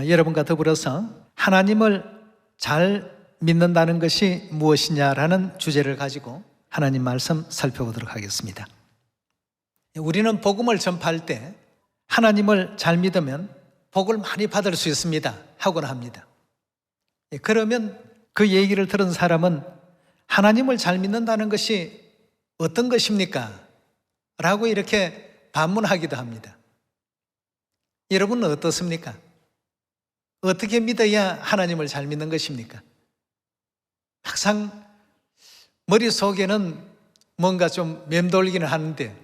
여러분과 더불어서 하나님을 잘 믿는다는 것이 무엇이냐라는 주제를 가지고 하나님 말씀 살펴보도록 하겠습니다. 우리는 복음을 전파할 때 하나님을 잘 믿으면 복을 많이 받을 수 있습니다 하곤 합니다. 그러면 그 얘기를 들은 사람은 하나님을 잘 믿는다는 것이 어떤 것입니까? 라고 이렇게 반문하기도 합니다. 여러분은 어떻습니까? 어떻게 믿어야 하나님을 잘 믿는 것입니까? 항상 머릿속에는 뭔가 좀 맴돌기는 하는데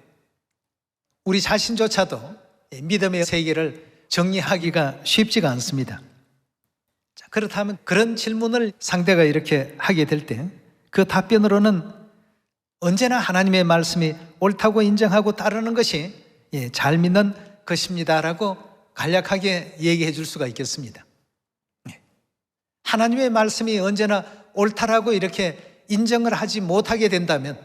우리 자신조차도 믿음의 세계를 정리하기가 쉽지가 않습니다. 그렇다면 그런 질문을 상대가 이렇게 하게 될 때 그 답변으로는 언제나 하나님의 말씀이 옳다고 인정하고 따르는 것이 잘 믿는 것입니다라고 간략하게 얘기해 줄 수가 있겠습니다. 하나님의 말씀이 언제나 옳다라고 이렇게 인정을 하지 못하게 된다면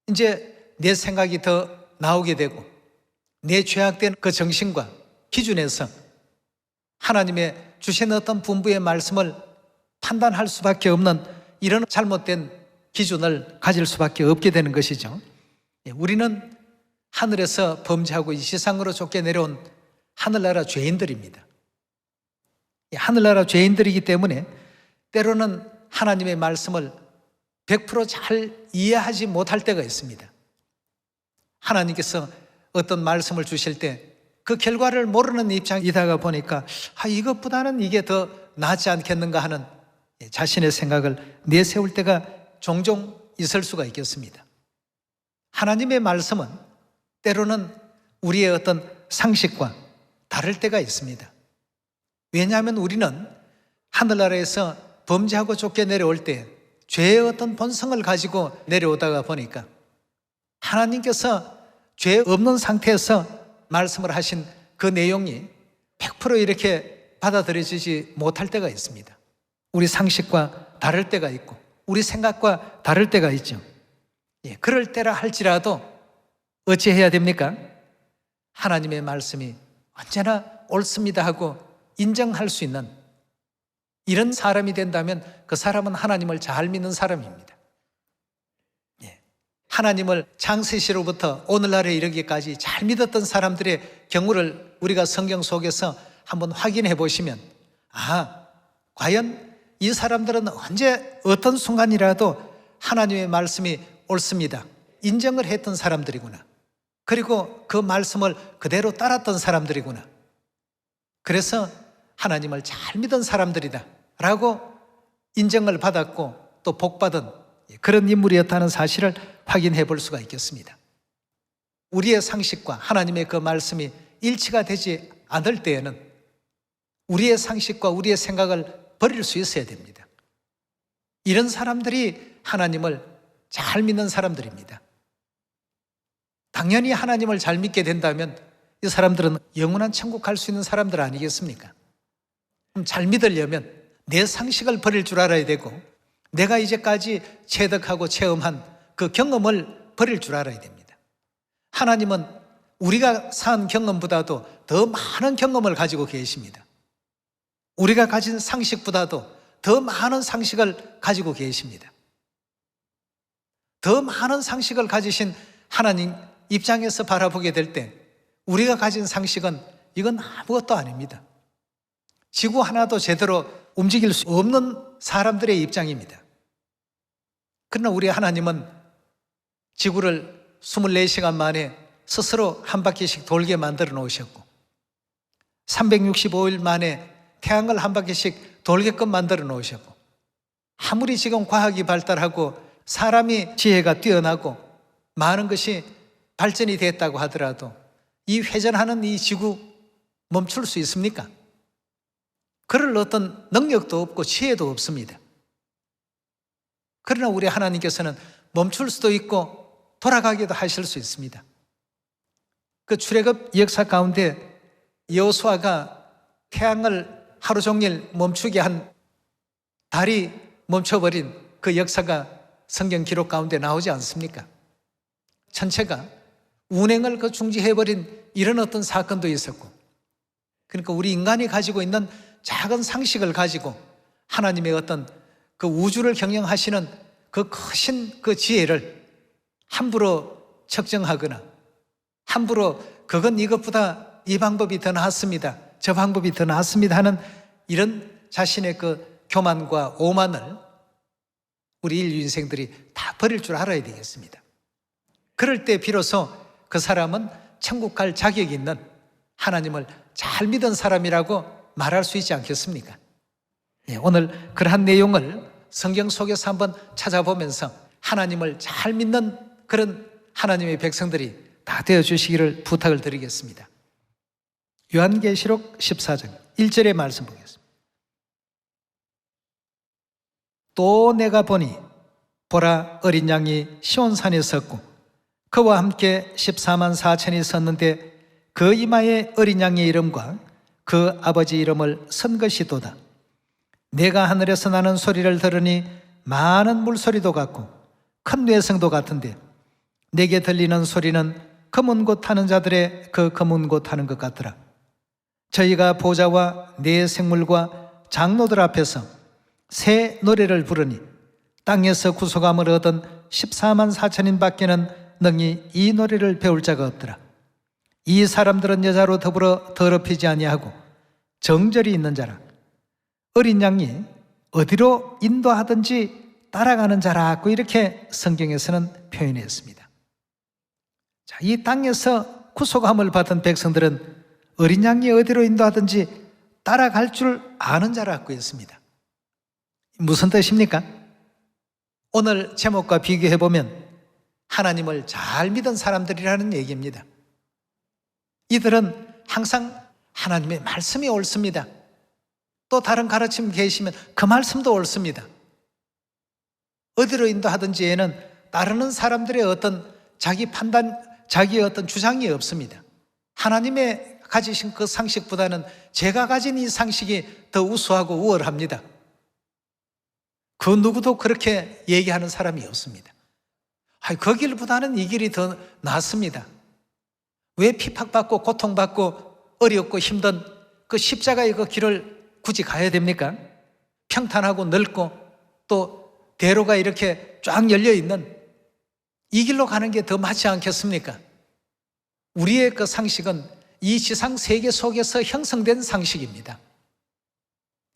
이제 내 생각이 더 나오게 되고 내 죄악된 그 정신과 기준에서 하나님의 주신 어떤 분부의 말씀을 판단할 수밖에 없는 이런 잘못된 기준을 가질 수밖에 없게 되는 것이죠. 우리는 하늘에서 범죄하고 이 세상으로 쫓겨 내려온 하늘나라 죄인들입니다. 하늘나라 죄인들이기 때문에 때로는 하나님의 말씀을 100%잘 이해하지 못할 때가 있습니다. 하나님께서 어떤 말씀을 주실 때 그 결과를 모르는 입장이다가 보니까 이것보다는 이게 더 낫지 않겠는가 하는 자신의 생각을 내세울 때가 종종 있을 수가 있겠습니다. 하나님의 말씀은 때로는 우리의 어떤 상식과 다를 때가 있습니다. 왜냐하면 우리는 하늘나라에서 범죄하고 쫓겨 내려올 때 죄의 어떤 본성을 가지고 내려오다가 보니까 하나님께서 죄 없는 상태에서 말씀을 하신 그 내용이 100% 이렇게 받아들여지지 못할 때가 있습니다. 우리 상식과 다를 때가 있고 우리 생각과 다를 때가 있죠. 그럴 때라 할지라도 어찌 해야 됩니까? 하나님의 말씀이 언제나 옳습니다 하고 인정할 수 있는 이런 사람이 된다면 그 사람은 하나님을 잘 믿는 사람입니다. 하나님을 창세시로부터 오늘날에 이르기까지 잘 믿었던 사람들의 경우를 우리가 성경 속에서 한번 확인해 보시면 과연 이 사람들은 언제 어떤 순간이라도 하나님의 말씀이 옳습니다 인정을 했던 사람들이구나. 그리고 그 말씀을 그대로 따랐던 사람들이구나. 그래서 하나님을 잘 믿은 사람들이다 라고 인정을 받았고 또 복받은 그런 인물이었다는 사실을 확인해 볼 수가 있겠습니다. 우리의 상식과 하나님의 그 말씀이 일치가 되지 않을 때에는 우리의 상식과 우리의 생각을 버릴 수 있어야 됩니다. 이런 사람들이 하나님을 잘 믿는 사람들입니다. 당연히 하나님을 잘 믿게 된다면 이 사람들은 영원한 천국 갈 수 있는 사람들 아니겠습니까? 그럼 잘 믿으려면 내 상식을 버릴 줄 알아야 되고 내가 이제까지 체득하고 체험한 그 경험을 버릴 줄 알아야 됩니다. 하나님은 우리가 산 경험보다도 더 많은 경험을 가지고 계십니다. 우리가 가진 상식보다도 더 많은 상식을 가지고 계십니다. 더 많은 상식을 가지신 하나님 입장에서 바라보게 될 때 우리가 가진 상식은 이건 아무것도 아닙니다. 지구 하나도 제대로 움직일 수 없는 사람들의 입장입니다. 그러나 우리 하나님은 지구를 24시간 만에 스스로 한 바퀴씩 돌게 만들어 놓으셨고 365일 만에 태양을 한 바퀴씩 돌게끔 만들어 놓으셨고 아무리 지금 과학이 발달하고 사람이 지혜가 뛰어나고 많은 것이 발전이 됐다고 하더라도 이 회전하는 이 지구 멈출 수 있습니까? 그럴 어떤 능력도 없고 지혜도 없습니다. 그러나 우리 하나님께서는 멈출 수도 있고 돌아가기도 하실 수 있습니다. 그 출애굽 역사 가운데 여호수아가 태양을 하루 종일 멈추게 한 달이 멈춰버린 그 역사가 성경 기록 가운데 나오지 않습니까? 전체가 운행을 중지해버린 이런 어떤 사건도 있었고 그러니까 우리 인간이 가지고 있는 작은 상식을 가지고 하나님의 어떤 그 우주를 경영하시는 그 크신 그 지혜를 함부로 측정하거나 함부로 그건 이것보다 이 방법이 더 나았습니다, 저 방법이 더 나았습니다 하는 이런 자신의 그 교만과 오만을 우리 인류 인생들이 다 버릴 줄 알아야 되겠습니다. 그럴 때 비로소 그 사람은 천국 갈 자격이 있는 하나님을 잘 믿은 사람이라고 말할 수 있지 않겠습니까? 오늘 그러한 내용을 성경 속에서 한번 찾아보면서 하나님을 잘 믿는 그런 하나님의 백성들이 다 되어주시기를 부탁을 드리겠습니다. 요한계시록 14장 1절의 말씀 보겠습니다. 또 내가 보니 보라, 어린 양이 시온산에 섰고 그와 함께 14만 4천이 섰는데 그 이마에 어린 양의 이름과 그 아버지 이름을 쓴 것이도다. 내가 하늘에서 나는 소리를 들으니 많은 물소리도 같고 큰 뇌성도 같은데 내게 들리는 소리는 검은 곳 타는 자들의 그 검은 곳 타는 것 같더라. 저희가 보좌와 네 생물과 장로들 앞에서 새 노래를 부르니 땅에서 구속함을 얻은 14만 4천인 밖에는 능히 이 노래를 배울 자가 없더라. 이 사람들은 여자로 더불어 더럽히지 아니하고 정절이 있는 자라. 어린 양이 어디로 인도하든지 따라가는 자라고 이렇게 성경에서는 표현했습니다. 자, 이 땅에서 구속함을 받은 백성들은 어린 양이 어디로 인도하든지 따라갈 줄 아는 자라고 했습니다. 무슨 뜻입니까? 오늘 제목과 비교해보면 하나님을 잘 믿은 사람들이라는 얘기입니다. 이들은 항상 하나님의 말씀이 옳습니다. 또 다른 가르침 계시면 그 말씀도 옳습니다. 어디로 인도하든지에는 따르는 사람들의 어떤 자기 판단, 자기의 어떤 주장이 없습니다. 하나님의 가지신 그 상식보다는 제가 가진 이 상식이 더 우수하고 우월합니다. 그 누구도 그렇게 얘기하는 사람이 없습니다. 그 길보다는 이 길이 더 낫습니다. 왜 핍박받고 고통받고 어렵고 힘든 그 십자가의 그 길을 굳이 가야 됩니까? 평탄하고 넓고 또 대로가 이렇게 쫙 열려있는 이 길로 가는 게 더 맞지 않겠습니까? 우리의 그 상식은 이 지상 세계 속에서 형성된 상식입니다.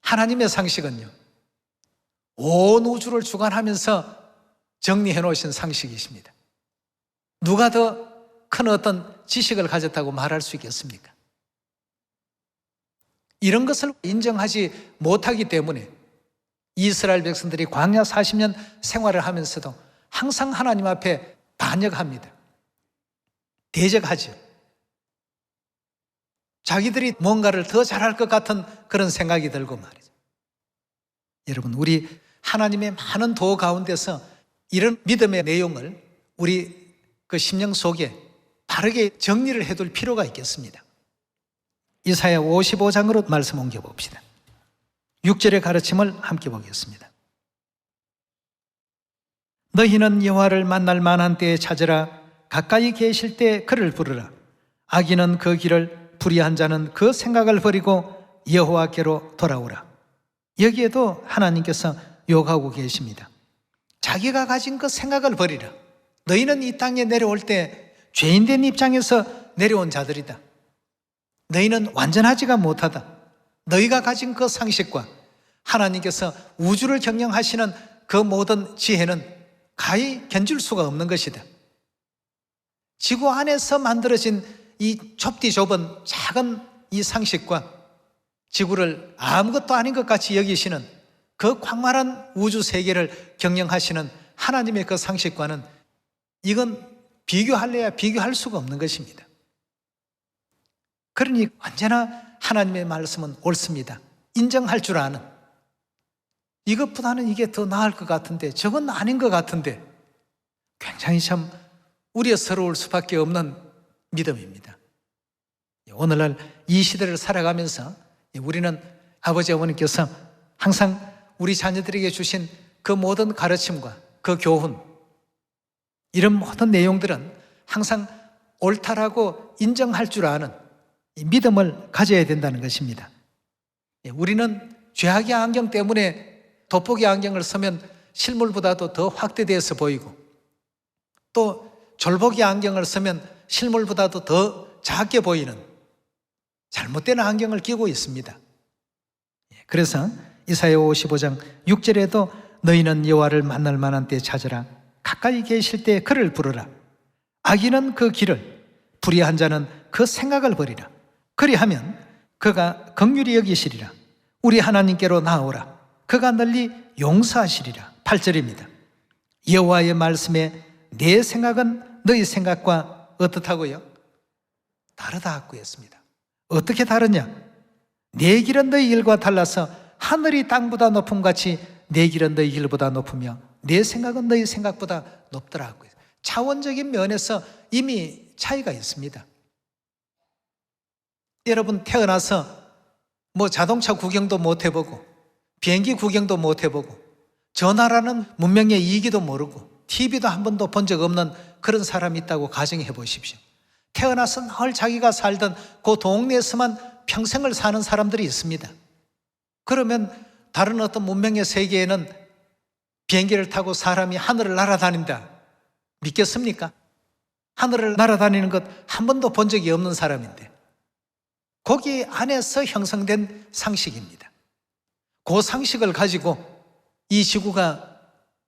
하나님의 상식은요, 온 우주를 주관하면서 정리해 놓으신 상식이십니다. 누가 더 큰 어떤 지식을 가졌다고 말할 수 있겠습니까? 이런 것을 인정하지 못하기 때문에 이스라엘 백성들이 광야 40년 생활을 하면서도 항상 하나님 앞에 반역합니다. 대적하죠. 자기들이 뭔가를 더 잘할 것 같은 그런 생각이 들고 말이죠. 여러분, 우리 하나님의 많은 도 가운데서 이런 믿음의 내용을 우리 그 심령 속에 바르게 정리를 해둘 필요가 있겠습니다. 이사야 55장으로 말씀 옮겨봅시다. 6절의 가르침을 함께 보겠습니다. 너희는 여호와를 만날 만한 때에 찾으라. 가까이 계실 때 그를 부르라. 악인은 그 길을, 불의한 자는 그 생각을 버리고 여호와께로 돌아오라. 여기에도 하나님께서 요구하고 계십니다. 자기가 가진 그 생각을 버리라. 너희는 이 땅에 내려올 때 죄인된 입장에서 내려온 자들이다. 너희는 완전하지가 못하다. 너희가 가진 그 상식과 하나님께서 우주를 경영하시는 그 모든 지혜는 가히 견줄 수가 없는 것이다. 지구 안에서 만들어진 이 좁디 좁은 작은 이 상식과 지구를 아무것도 아닌 것 같이 여기시는 그 광활한 우주 세계를 경영하시는 하나님의 그 상식과는 이건 비교할래야 비교할 수가 없는 것입니다. 그러니 언제나 하나님의 말씀은 옳습니다. 인정할 줄 아는, 이것보다는 이게 더 나을 것 같은데 저건 아닌 것 같은데, 굉장히 참 우려스러울 수밖에 없는 믿음입니다. 오늘날 이 시대를 살아가면서 우리는 아버지 어머니께서 항상 우리 자녀들에게 주신 그 모든 가르침과 그 교훈, 이런 모든 내용들은 항상 옳다라고 인정할 줄 아는, 이 믿음을 가져야 된다는 것입니다. 우리는 죄악의 안경 때문에 돋보기 안경을 쓰면 실물보다도 더 확대돼서 보이고, 또 졸보기 안경을 쓰면 실물보다도 더 작게 보이는 잘못된 안경을 끼고 있습니다. 그래서 이사야 55장 6절에도 너희는 여호와를 만날 만한 때 찾으라. 가까이 계실 때 그를 부르라. 악인은 그 길을, 불의한 자는 그 생각을 버리라. 그리하면 그가 긍휼히 여기시리라. 우리 하나님께로 나아오라. 그가 널리 용서하시리라. 8절입니다. 여호와의 말씀에 내 생각은 너희 생각과 어떻다고요? 다르다 하고 했습니다. 어떻게 다르냐? 내 길은 너희 길과 달라서 하늘이 땅보다 높음 같이 내 길은 너희 길보다 높으며 내 생각은 너희 생각보다 높더라 하고 했어요. 차원적인 면에서 이미 차이가 있습니다. 여러분 태어나서 자동차 구경도 못 해보고 비행기 구경도 못 해보고 전화라는 문명의 이기도 모르고 TV도 한 번도 본 적 없는 그런 사람이 있다고 가정해 보십시오. 태어나서 늘 자기가 살던 그 동네에서만 평생을 사는 사람들이 있습니다. 그러면 다른 어떤 문명의 세계에는 비행기를 타고 사람이 하늘을 날아다닌다 믿겠습니까? 하늘을 날아다니는 것 한 번도 본 적이 없는 사람인데 거기 안에서 형성된 상식입니다. 그 상식을 가지고 이 지구가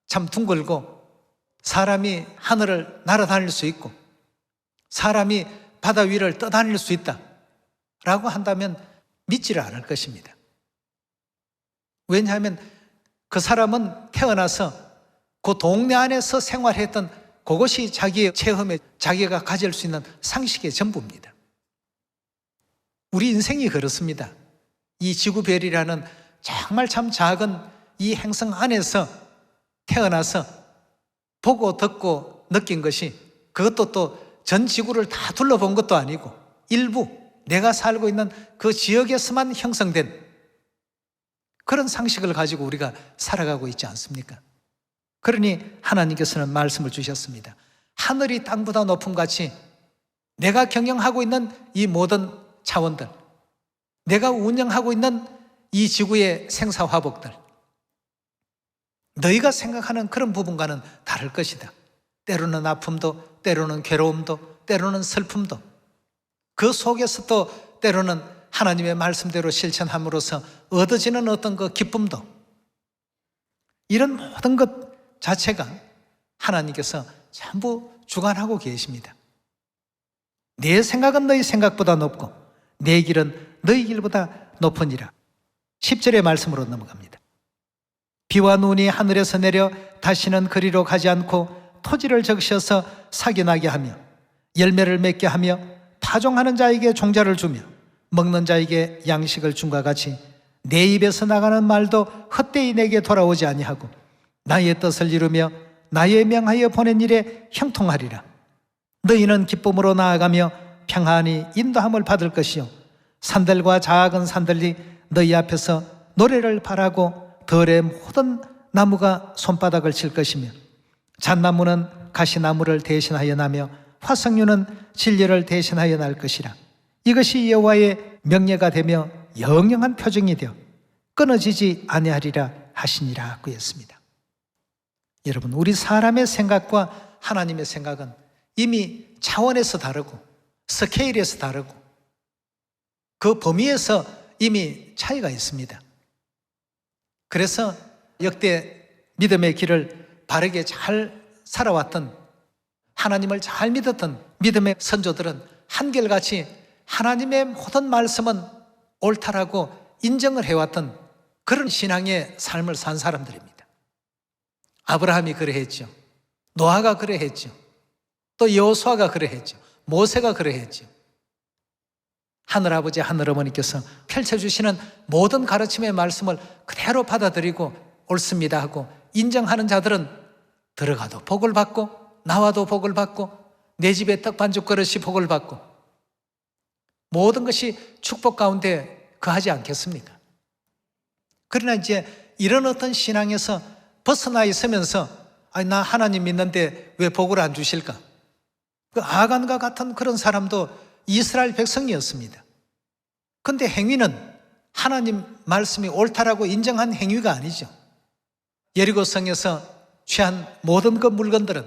참 둥글고 사람이 하늘을 날아다닐 수 있고 사람이 바다 위를 떠다닐 수 있다 라고 한다면 믿지를 않을 것입니다. 왜냐하면 그 사람은 태어나서 그 동네 안에서 생활했던 그것이 자기의 체험에 자기가 가질 수 있는 상식의 전부입니다. 우리 인생이 그렇습니다. 이 지구별이라는 정말 참 작은 이 행성 안에서 태어나서 보고 듣고 느낀 것이 그것도 또 전 지구를 다 둘러본 것도 아니고 일부 내가 살고 있는 그 지역에서만 형성된 그런 상식을 가지고 우리가 살아가고 있지 않습니까? 그러니 하나님께서는 말씀을 주셨습니다. 하늘이 땅보다 높음 같이 내가 경영하고 있는 이 모든 차원들, 내가 운영하고 있는 이 지구의 생사화복들, 너희가 생각하는 그런 부분과는 다를 것이다. 때로는 아픔도, 때로는 괴로움도, 때로는 슬픔도, 그 속에서 또 때로는 하나님의 말씀대로 실천함으로써 얻어지는 어떤 그 기쁨도, 이런 모든 것 자체가 하나님께서 전부 주관하고 계십니다. 내 생각은 너희 생각보다 높고 내 길은 너희 길보다 높으니라. 10절의 말씀으로 넘어갑니다. 비와 눈이 하늘에서 내려 다시는 그리로 가지 않고 토지를 적셔서 싹이 나게 하며 열매를 맺게 하며 파종하는 자에게 종자를 주며 먹는 자에게 양식을 줌과 같이 내 입에서 나가는 말도 헛되이 내게 돌아오지 아니하고 나의 뜻을 이루며 나의 명하여 보낸 일에 형통하리라. 너희는 기쁨으로 나아가며 평안히 인도함을 받을 것이요 산들과 작은 산들이 너희 앞에서 노래를 바라고 들의 모든 나무가 손바닥을 칠 것이며 잣나무는 가시나무를 대신하여 나며 화석류는 진리를 대신하여 날 것이라. 이것이 여호와의 명예가 되며 영영한 표징이 되어 끊어지지 아니하리라 하시니라 하고 했습니다. 여러분, 우리 사람의 생각과 하나님의 생각은 이미 차원에서 다르고 스케일에서 다르고 그 범위에서 이미 차이가 있습니다. 그래서 역대 믿음의 길을 바르게 잘 살아왔던, 하나님을 잘 믿었던 믿음의 선조들은 한결같이 하나님의 모든 말씀은 옳다라고 인정을 해왔던 그런 신앙의 삶을 산 사람들입니다. 아브라함이 그래했죠. 노아가 그래했죠. 또 여호수아가 그래했죠. 모세가 그래했죠. 하늘아버지 하늘어머니께서 펼쳐주시는 모든 가르침의 말씀을 그대로 받아들이고 옳습니다 하고 인정하는 자들은 들어가도 복을 받고 나와도 복을 받고 내 집에 떡 반죽 그릇이 복을 받고 모든 것이 축복 가운데 거하지 않겠습니까? 그러나 이제 이런 어떤 신앙에서 벗어나 있으면서 아니 나 하나님 믿는데 왜 복을 안 주실까? 그 아간과 같은 그런 사람도 이스라엘 백성이었습니다. 근데 행위는 하나님 말씀이 옳다라고 인정한 행위가 아니죠. 여리고 성에서 취한 모든 그 물건들은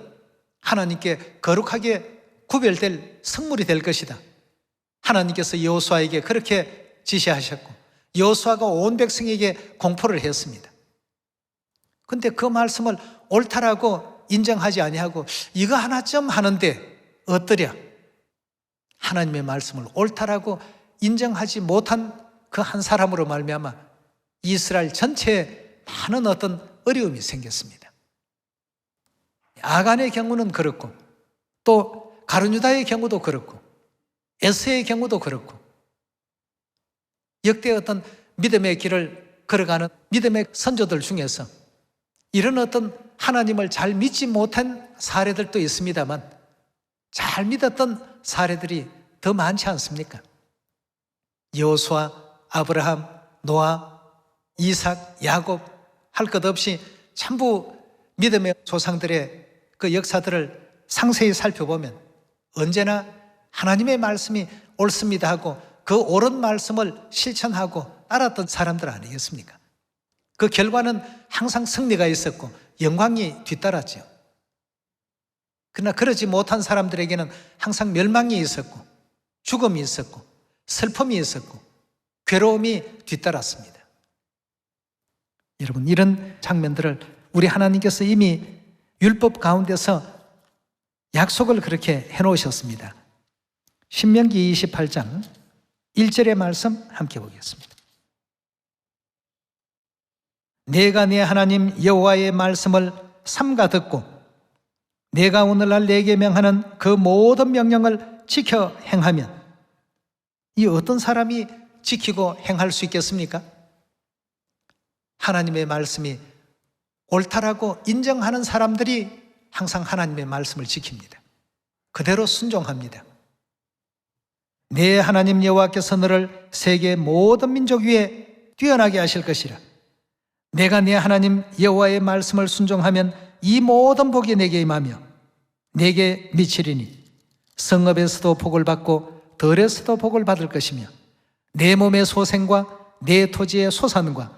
하나님께 거룩하게 구별될 성물이 될 것이다. 하나님께서 여호수아에게 그렇게 지시하셨고 여호수아가 온 백성에게 공포를 했습니다. 근데 그 말씀을 옳다라고 인정하지 아니하고 이거 하나쯤 하는데 어떠랴? 하나님의 말씀을 옳다라고 인정하지 못한 그 한 사람으로 말미암아 이스라엘 전체에 많은 어떤 어려움이 생겼습니다. 아간의 경우는 그렇고 또 가룟유다의 경우도 그렇고 에스의 경우도 그렇고 역대 어떤 믿음의 길을 걸어가는 믿음의 선조들 중에서 이런 어떤 하나님을 잘 믿지 못한 사례들도 있습니다만 잘 믿었던 사례들이 더 많지 않습니까? 여호수아, 아브라함, 노아, 이삭, 야곱 할 것 없이 전부 믿음의 조상들의 그 역사들을 상세히 살펴보면 언제나 하나님의 말씀이 옳습니다 하고 그 옳은 말씀을 실천하고 따랐던 사람들 아니겠습니까? 그 결과는 항상 승리가 있었고 영광이 뒤따랐죠. 그러나 그러지 못한 사람들에게는 항상 멸망이 있었고 죽음이 있었고 슬픔이 있었고 괴로움이 뒤따랐습니다. 여러분, 이런 장면들을 우리 하나님께서 이미 율법 가운데서 약속을 그렇게 해놓으셨습니다. 신명기 28장 1절의 말씀 함께 보겠습니다. 내가 네 하나님 여호와의 말씀을 삼가 듣고 내가 오늘날 내게 명하는 그 모든 명령을 지켜 행하면, 이 어떤 사람이 지키고 행할 수 있겠습니까? 하나님의 말씀이 옳다라고 인정하는 사람들이 항상 하나님의 말씀을 지킵니다. 그대로 순종합니다. 내 하나님 여호와께서 너를 세계 모든 민족 위에 뛰어나게 하실 것이라. 내가 네 하나님 여호와의 말씀을 순종하면 이 모든 복이 내게 임하며 내게 미치리니 성읍에서도 복을 받고 들에서도 복을 받을 것이며 내 몸의 소생과 내 토지의 소산과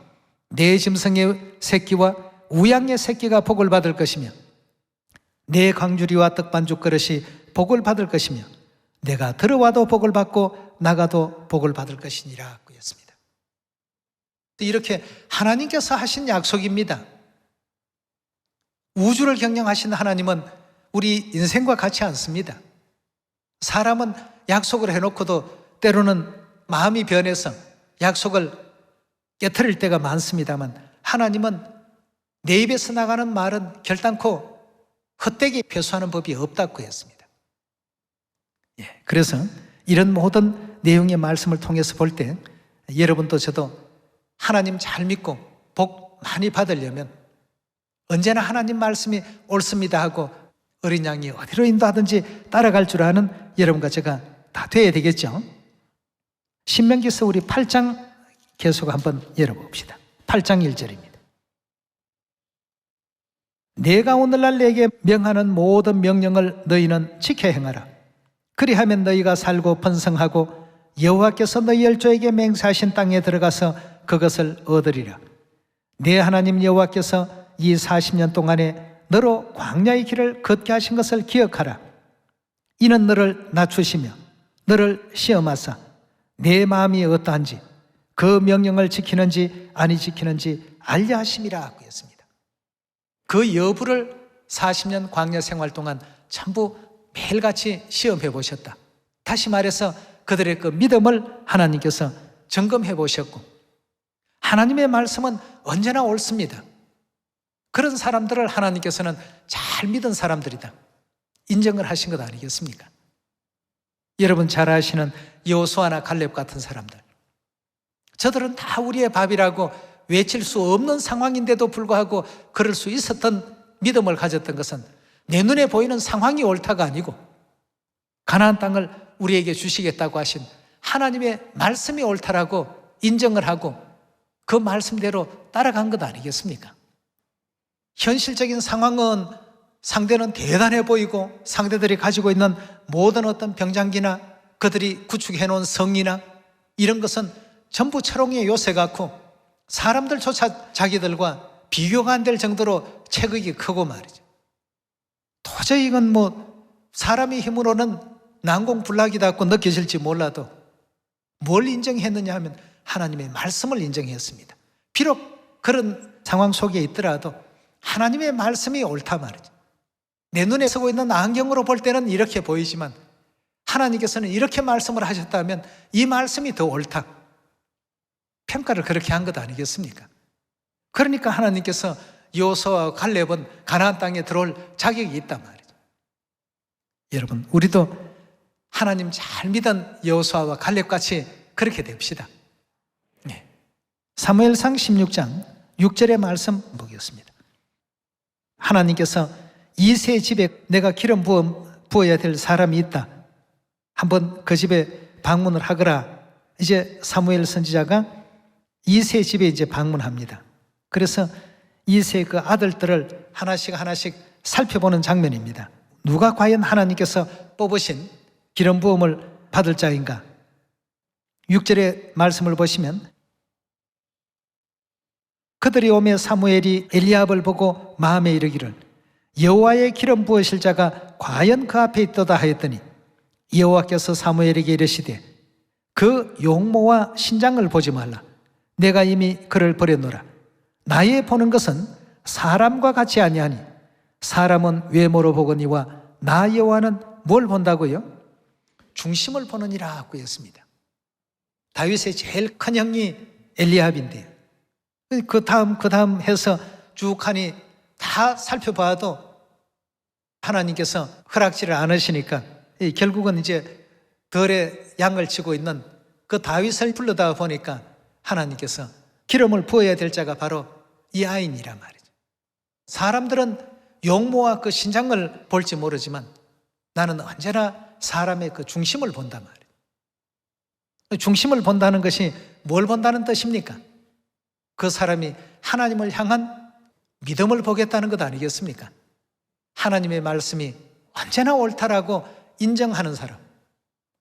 내 짐승의 새끼와 우양의 새끼가 복을 받을 것이며 내 광주리와 떡반죽 그릇이 복을 받을 것이며 내가 들어와도 복을 받고 나가도 복을 받을 것이니라 그랬습니다. 이렇게 하나님께서 하신 약속입니다. 우주를 경영하신 하나님은 우리 인생과 같지 않습니다. 사람은 약속을 해놓고도 때로는 마음이 변해서 약속을 깨트릴 때가 많습니다만 하나님은 내 입에서 나가는 말은 결단코 헛되게 표수하는 법이 없다고 했습니다. 그래서 이런 모든 내용의 말씀을 통해서 볼 때 여러분도 저도 하나님 잘 믿고 복 많이 받으려면 언제나 하나님 말씀이 옳습니다 하고 어린 양이 어디로 인도하든지 따라갈 줄 아는 여러분과 제가 다 돼야 되겠죠. 신명기서 우리 8장 계속 한번 열어봅시다. 8장 1절입니다. 내가 오늘날 내게 명하는 모든 명령을 너희는 지켜 행하라. 그리하면 너희가 살고 번성하고 여호와께서 너희 열조에게 맹세하신 땅에 들어가서 그것을 얻으리라. 내 하나님 여호와께서 이 40년 동안에 너로 광야의 길을 걷게 하신 것을 기억하라. 이는 너를 낮추시며 너를 시험하사 내 마음이 어떠한지 그 명령을 지키는지 아니 지키는지 알려 하심이라 했습니다. 그 여부를 40년 광야 생활 동안 전부 매일같이 시험해 보셨다. 다시 말해서 그들의 그 믿음을 하나님께서 점검해 보셨고 하나님의 말씀은 언제나 옳습니다. 그런 사람들을 하나님께서는 잘 믿은 사람들이다 인정을 하신 것 아니겠습니까? 여러분 잘 아시는 여호수아나 갈렙 같은 사람들, 저들은 다 우리의 밥이라고 외칠 수 없는 상황인데도 불구하고 그럴 수 있었던 믿음을 가졌던 것은 내 눈에 보이는 상황이 옳다가 아니고 가나안 땅을 우리에게 주시겠다고 하신 하나님의 말씀이 옳다라고 인정을 하고 그 말씀대로 따라간 것 아니겠습니까? 현실적인 상황은 상대는 대단해 보이고 상대들이 가지고 있는 모든 어떤 병장기나 그들이 구축해 놓은 성이나 이런 것은 전부 철옹의 요새 같고 사람들조차 자기들과 비교가 안 될 정도로 체격이 크고 말이죠. 도저히 이건 사람의 힘으로는 난공불락이다고 느껴질지 몰라도 뭘 인정했느냐 하면 하나님의 말씀을 인정했습니다. 비록 그런 상황 속에 있더라도 하나님의 말씀이 옳다 말이죠. 내 눈에 서고 있는 안경으로 볼 때는 이렇게 보이지만 하나님께서는 이렇게 말씀을 하셨다면 이 말씀이 더 옳다. 평가를 그렇게 한 것 아니겠습니까? 그러니까 하나님께서 여호수아와 갈렙은 가나안 땅에 들어올 자격이 있단 말이죠. 여러분, 우리도 하나님 잘 믿은 여호수아와 갈렙같이 그렇게 됩시다. 네. 사무엘상 16장 6절의 말씀 보겠습니다. 하나님께서 이세 집에 내가 기름 부어야 될 사람이 있다. 한번 그 집에 방문을 하거라. 이제 사무엘 선지자가 이세 집에 이제 방문합니다. 그래서 이세 그 아들들을 하나씩 살펴보는 장면입니다. 누가 과연 하나님께서 뽑으신 기름 부음을 받을 자인가? 6절의 말씀을 보시면 그들이 오매 사무엘이 엘리압을 보고 마음에 이르기를 여호와의 기름 부으실 자가 과연 그 앞에 있도다 하였더니 여호와께서 사무엘에게 이르시되 그 용모와 신장을 보지 말라. 내가 이미 그를 버렸노라. 나의 보는 것은 사람과 같이 아니하니 사람은 외모로 보거니와 나 여호와는 뭘 본다고요? 중심을 보느니라 하고 했습니다. 다윗의 제일 큰 형이 엘리압인데요. 그 다음 해서 쭉 하니 다 살펴봐도 하나님께서 허락지를 않으시니까 결국은 이제 덜의 양을 치고 있는 그 다윗을 불러다 보니까 하나님께서 기름을 부어야 될 자가 바로 이 아인이란 말이죠. 사람들은 용모와 그 신장을 볼지 모르지만 나는 언제나 사람의 그 중심을 본단 말이에요. 중심을 본다는 것이 뭘 본다는 뜻입니까? 그 사람이 하나님을 향한 믿음을 보겠다는 것 아니겠습니까? 하나님의 말씀이 언제나 옳다라고 인정하는 사람,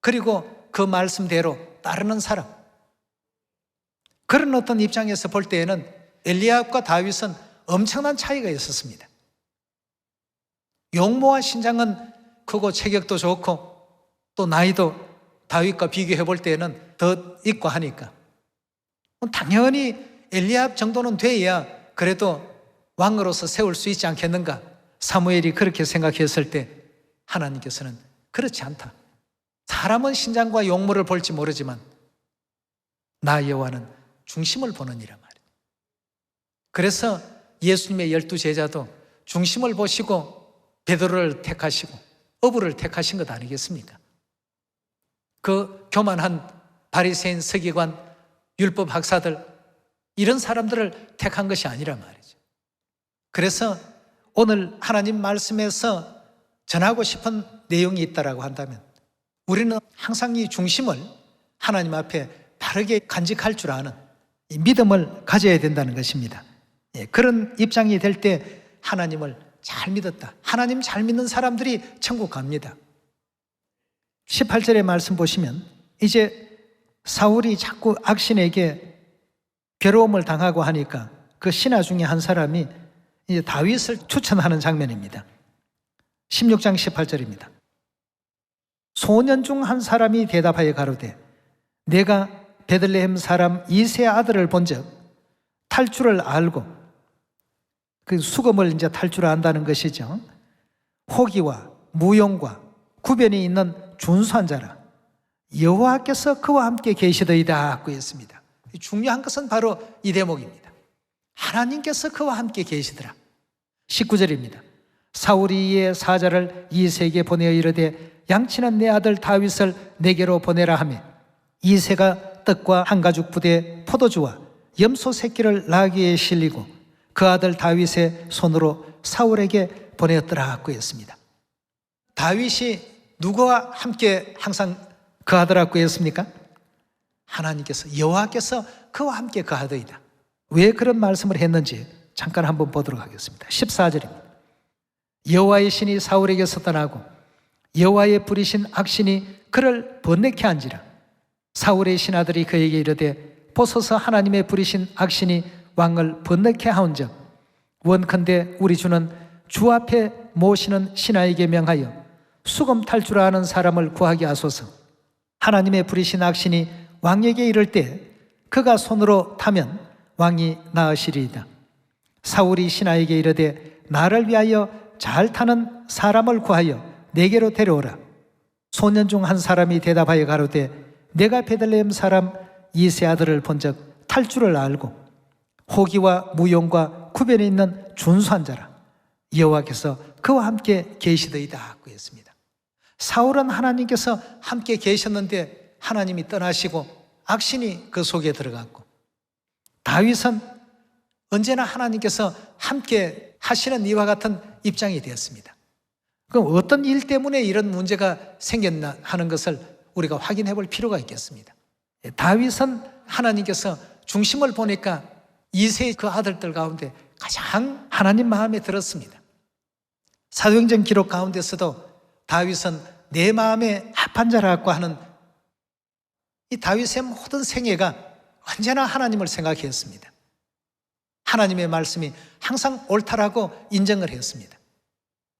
그리고 그 말씀대로 따르는 사람, 그런 어떤 입장에서 볼 때에는 엘리압과 다윗은 엄청난 차이가 있었습니다. 용모와 신장은 크고 체격도 좋고 또 나이도 다윗과 비교해 볼 때에는 더 있고 하니까 당연히 엘리압 정도는 돼야 그래도 왕으로서 세울 수 있지 않겠는가? 사무엘이 그렇게 생각했을 때 하나님께서는 그렇지 않다. 사람은 신장과 용모를 볼지 모르지만 나 여호와는 중심을 보느니라 말이에요. 그래서 예수님의 12제자도 중심을 보시고 베드로를 택하시고 어부를 택하신 것 아니겠습니까? 그 교만한 바리새인 서기관 율법 학사들 이런 사람들을 택한 것이 아니란 말이죠. 그래서 오늘 하나님 말씀에서 전하고 싶은 내용이 있다라고 한다면 우리는 항상 이 중심을 하나님 앞에 바르게 간직할 줄 아는 이 믿음을 가져야 된다는 것입니다. 그런 입장이 될 때 하나님을 잘 믿었다. 하나님 잘 믿는 사람들이 천국 갑니다. 18절의 말씀 보시면 이제 사울이 자꾸 악신에게 괴로움을 당하고 하니까 그 신하 중에 한 사람이 이제 다윗을 추천하는 장면입니다. 16장 18절입니다. 소년 중 한 사람이 대답하여 가로되 내가 베들레헴 사람 이세 아들을 본즉 탈 줄을 알고, 그 수금을 이제 탈 줄 안다는 것이죠. 호기와 무용과 구변이 있는 준수한 자라. 여호와께서 그와 함께 계시더이다 하고 했습니다. 중요한 것은 바로 이 대목입니다. 하나님께서 그와 함께 계시더라. 19절입니다. 사울이 이에 사자를 이세에게 보내어 이르되 양치는 내 아들 다윗을 내게로 보내라 하며 이세가 떡과 한 가죽 부대 포도주와 염소 새끼를 나귀에 실리고 그 아들 다윗의 손으로 사울에게 보내었더라 하고 했습니다. 다윗이 누구와 함께 항상 거하더라고 했습니까? 하나님께서, 여호와께서 그와 함께 거하더이다. 왜 그런 말씀을 했는지 잠깐 한번 보도록 하겠습니다. 14절입니다. 여호와의 신이 사울에게서 떠나고 여호와의 부리신 악신이 그를 번뇌케 한지라. 사울의 신하들이 그에게 이르되 보소서 하나님의 부리신 악신이 왕을 번뇌케 하온즉 원컨대 우리 주는 주 앞에 모시는 신하에게 명하여 수금 탈 줄 아는 사람을 구하게 하소서. 하나님의 부리신 악신이 왕에게 이를 때 그가 손으로 타면 왕이 나으시리이다. 사울이 신하에게 이르되 나를 위하여 잘 타는 사람을 구하여 내게로 데려오라. 소년 중 한 사람이 대답하여 가로되 내가 베들레헴 사람 이세 아들을 본즉 탈 줄을 알고 호기와 무용과 구별이 있는 준수한 자라. 여호와께서 그와 함께 계시더이다 그랬습니다. 사울은 하나님께서 함께 계셨는데 하나님이 떠나시고 악신이 그 속에 들어갔고, 다윗은 언제나 하나님께서 함께 하시는 이와 같은 입장이 되었습니다. 그럼 어떤 일 때문에 이런 문제가 생겼나 하는 것을 우리가 확인해 볼 필요가 있겠습니다. 다윗은 하나님께서 중심을 보니까 이세의 그 아들들 가운데 가장 하나님 마음에 들었습니다. 사도행전 기록 가운데서도 다윗은 내 마음에 합한 자라고 하는 이 다윗의 모든 생애가 언제나 하나님을 생각했습니다. 하나님의 말씀이 항상 옳다라고 인정을 했습니다.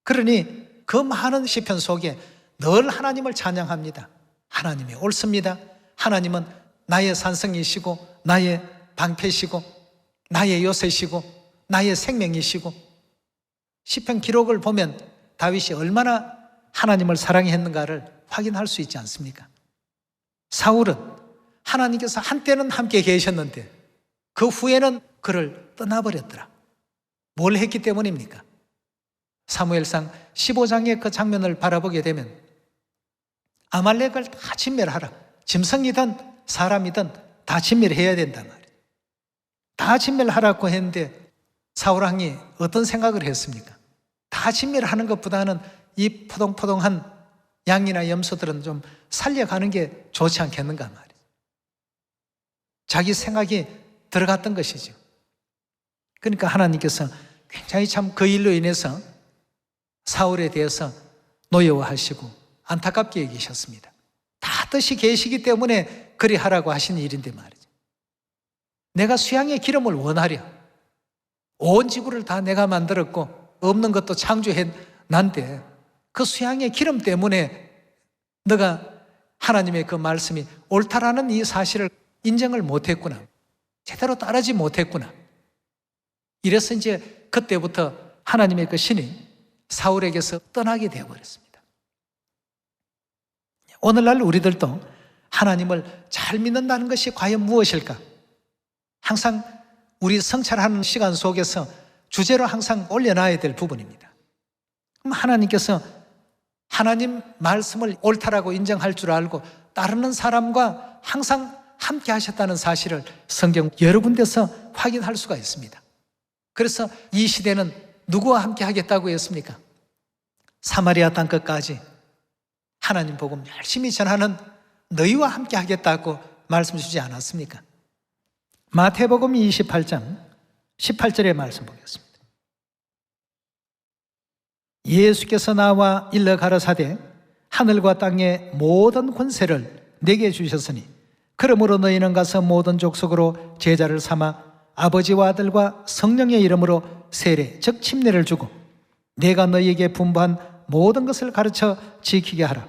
그러니 그 많은 시편 속에 늘 하나님을 찬양합니다. 하나님이 옳습니다. 하나님은 나의 산성이시고 나의 방패시고 나의 요새시고 나의 생명이시고, 시편 기록을 보면 다윗이 얼마나 하나님을 사랑했는가를 확인할 수 있지 않습니까? 사울은 하나님께서 한때는 함께 계셨는데 그 후에는 그를 떠나버렸더라. 뭘 했기 때문입니까? 사무엘상 15장의 그 장면을 바라보게 되면 아말렉을 다 진멸하라. 짐승이든 사람이든 다 진멸해야 된단 말이에요. 다 진멸하라고 했는데 사울 왕이 어떤 생각을 했습니까? 다 진멸하는 것보다는 이 포동포동한 양이나 염소들은 좀 살려가는 게 좋지 않겠는가 말이에요. 자기 생각이 들어갔던 것이죠. 그러니까 하나님께서 굉장히 참 그 일로 인해서 사울에 대해서 노여워하시고 안타깝게 여기셨습니다. 다 뜻이 계시기 때문에 그리 하라고 하신 일인데 말이죠. 내가 수양의 기름을 원하려. 온 지구를 다 내가 만들었고 없는 것도 창조해 난데 그 수양의 기름 때문에 너가 하나님의 그 말씀이 옳다라는 이 사실을 인정을 못했구나. 제대로 따르지 못했구나. 이래서 이제 그때부터 하나님의 그 신이 사울에게서 떠나게 되어버렸습니다. 오늘날 우리들도 하나님을 잘 믿는다는 것이 과연 무엇일까? 항상 우리 성찰하는 시간 속에서 주제로 항상 올려놔야 될 부분입니다. 그럼 하나님께서 하나님 말씀을 옳다라고 인정할 줄 알고 따르는 사람과 항상 함께 하셨다는 사실을 성경 여러 군데서 확인할 수가 있습니다. 그래서 이 시대는 누구와 함께 하겠다고 했습니까? 사마리아 땅 끝까지 하나님 복음 열심히 전하는 너희와 함께 하겠다고 말씀 주지 않았습니까? 마태복음 28장 18절의 말씀 보겠습니다. 예수께서 나와 일러 가라사대 하늘과 땅의 모든 권세를 내게 주셨으니 그러므로 너희는 가서 모든 족속으로 제자를 삼아 아버지와 아들과 성령의 이름으로 세례 즉 침례를 주고 내가 너희에게 분부한 모든 것을 가르쳐 지키게 하라.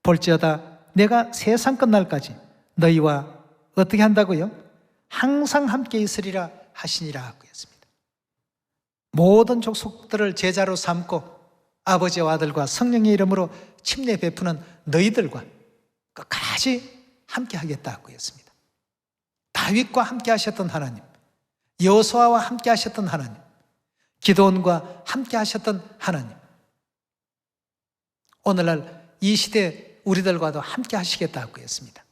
볼지어다 내가 세상 끝날까지 너희와 어떻게 한다고요? 항상 함께 있으리라 하시니라 하고 했습니다. 모든 족속들을 제자로 삼고 아버지와 아들과 성령의 이름으로 침례 베푸는 너희들과 끝까지 함께 하겠다고 했습니다. 다윗과 함께 하셨던 하나님, 여호수아와 함께 하셨던 하나님, 기드온과 함께 하셨던 하나님, 오늘날 이 시대 우리들과도 함께 하시겠다고 했습니다.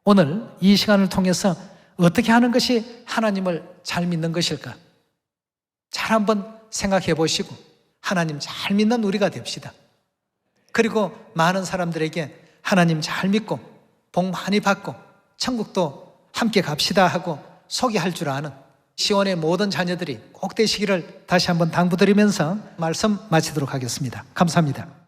오늘 이 시간을 통해서 어떻게 하는 것이 하나님을 잘 믿는 것일까? 잘 한번 생각해 보시고 하나님 잘 믿는 우리가 됩시다. 그리고 많은 사람들에게 하나님 잘 믿고 복 많이 받고 천국도 함께 갑시다 하고 소개할 줄 아는 시온의 모든 자녀들이 꼭 되시기를 다시 한번 당부드리면서 말씀 마치도록 하겠습니다. 감사합니다.